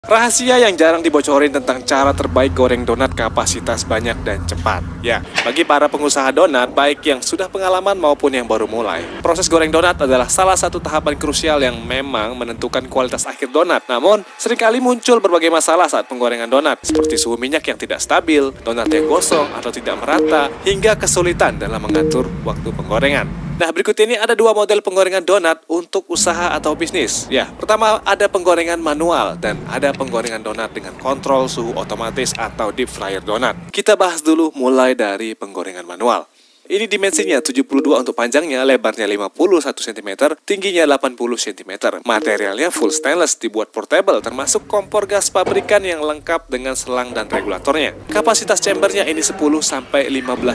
Rahasia yang jarang dibocorin tentang cara terbaik goreng donat kapasitas banyak dan cepat. Ya, bagi para pengusaha donat, baik yang sudah pengalaman maupun yang baru mulai, proses goreng donat adalah salah satu tahapan krusial yang memang menentukan kualitas akhir donat. Namun, seringkali muncul berbagai masalah saat penggorengan donat, seperti suhu minyak yang tidak stabil, donat yang gosong atau tidak merata, hingga kesulitan dalam mengatur waktu penggorengan. Nah, berikut ini ada dua model penggorengan donat untuk usaha atau bisnis. Ya, pertama ada penggorengan manual dan ada penggorengan donat dengan kontrol suhu otomatis atau deep fryer donat. Kita bahas dulu mulai dari penggorengan manual. Ini dimensinya 72 untuk panjangnya, lebarnya 51 cm, tingginya 80 cm. Materialnya full stainless, dibuat portable, termasuk kompor gas pabrikan yang lengkap dengan selang dan regulatornya. Kapasitas chambernya ini 10-15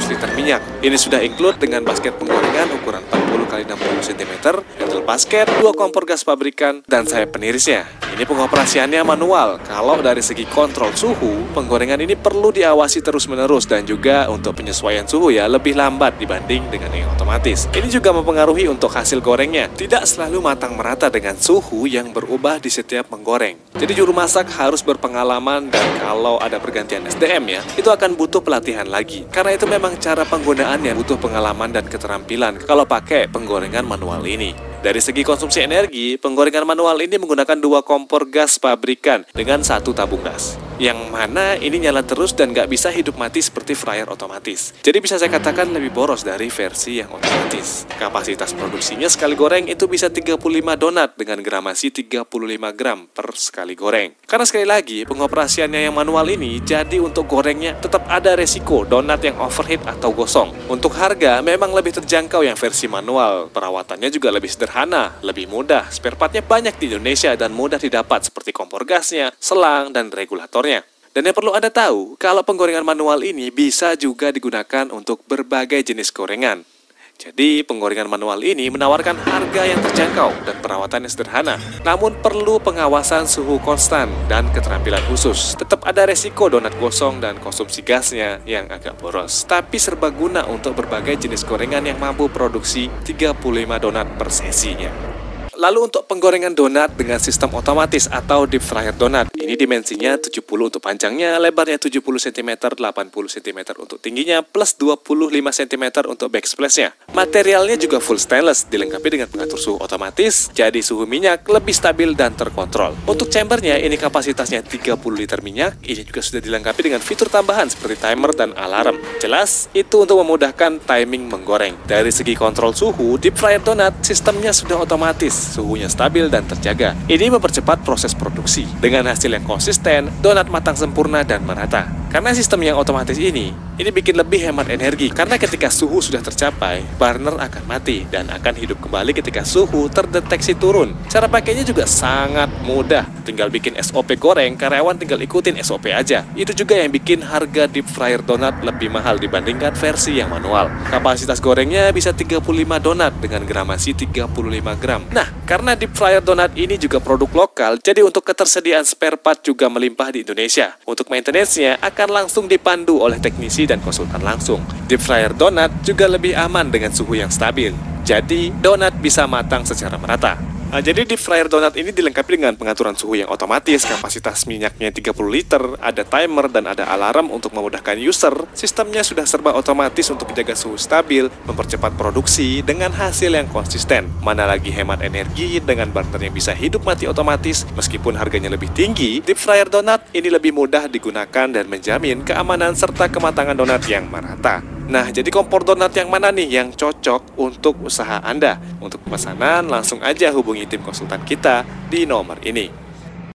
liter minyak. Ini sudah include dengan basket penggorengan ukuran 40x60 cm, handle basket, 2 kompor gas pabrikan, dan sayap penirisnya. Ini pengoperasiannya manual. Kalau dari segi kontrol suhu, penggorengan ini perlu diawasi terus-menerus dan juga untuk penyesuaian suhu ya lebih lambat dibanding dengan yang otomatis. Ini juga mempengaruhi untuk hasil gorengnya. Tidak selalu matang merata dengan suhu yang berubah di setiap menggoreng. Jadi juru masak harus berpengalaman dan kalau ada pergantian SDM ya, itu akan butuh pelatihan lagi. Karena itu memang cara penggunaannya butuh pengalaman dan keterampilan kalau pakai penggorengan manual ini. Dari segi konsumsi energi, penggorengan manual ini menggunakan 2 kompor gas pabrikan dengan 1 tabung gas. Yang mana ini nyala terus dan nggak bisa hidup mati seperti fryer otomatis. Jadi bisa saya katakan lebih boros dari versi yang otomatis. Kapasitas produksinya sekali goreng itu bisa 35 donat dengan gramasi 35 gram per sekali goreng. Karena sekali lagi, pengoperasiannya yang manual ini, jadi untuk gorengnya tetap ada resiko donat yang overheat atau gosong. Untuk harga memang lebih terjangkau yang versi manual. Perawatannya juga lebih sederhana, lebih mudah. Spare partnya banyak di Indonesia dan mudah didapat seperti kompor gasnya, selang, dan regulator. Dan yang perlu Anda tahu, kalau penggorengan manual ini bisa juga digunakan untuk berbagai jenis gorengan. Jadi, penggorengan manual ini menawarkan harga yang terjangkau dan perawatannya sederhana. Namun perlu pengawasan suhu konstan dan keterampilan khusus. Tetap ada resiko donat gosong dan konsumsi gasnya yang agak boros. Tapi serbaguna untuk berbagai jenis gorengan yang mampu produksi 35 donat per sesinya. Lalu untuk penggorengan donat dengan sistem otomatis atau deep fryer donat, ini dimensinya 70 untuk panjangnya, lebarnya 70 cm, 80 cm untuk tingginya, plus 25 cm untuk backsplash-nya. Materialnya juga full stainless, dilengkapi dengan pengatur suhu otomatis, jadi suhu minyak lebih stabil dan terkontrol. Untuk chambernya, ini kapasitasnya 30 liter minyak, ini juga sudah dilengkapi dengan fitur tambahan seperti timer dan alarm. Jelas, itu untuk memudahkan timing menggoreng. Dari segi kontrol suhu, deep fryer donat sistemnya sudah otomatis, suhunya stabil dan terjaga. Ini mempercepat proses produksi. Dengan hasil yang konsisten, donat matang sempurna dan merata. Karena sistem yang otomatis ini bikin lebih hemat energi. Karena ketika suhu sudah tercapai, burner akan mati dan akan hidup kembali ketika suhu terdeteksi turun. Cara pakainya juga sangat mudah. Tinggal bikin SOP goreng, karyawan tinggal ikutin SOP aja. Itu juga yang bikin harga deep fryer donat lebih mahal dibandingkan versi yang manual. Kapasitas gorengnya bisa 35 donat dengan gramasi 35 gram. Nah, karena deep fryer donat ini juga produk lokal, jadi untuk ketersediaan spare part juga melimpah di Indonesia. Untuk maintenance-nya akan langsung dipandu oleh teknisi dan konsultan langsung. Deep fryer donat juga lebih aman dengan suhu yang stabil. Jadi, donat bisa matang secara merata. Jadi deep fryer donat ini dilengkapi dengan pengaturan suhu yang otomatis, kapasitas minyaknya 30 liter, ada timer dan ada alarm untuk memudahkan user. Sistemnya sudah serba otomatis untuk menjaga suhu stabil, mempercepat produksi dengan hasil yang konsisten. Mana lagi hemat energi dengan burner yang bisa hidup mati otomatis, meskipun harganya lebih tinggi, deep fryer donat ini lebih mudah digunakan dan menjamin keamanan serta kematangan donat yang merata. Nah, jadi kompor donat yang mana nih yang cocok untuk usaha Anda? Untuk pemesanan, langsung aja hubungi tim konsultan kita di nomor ini.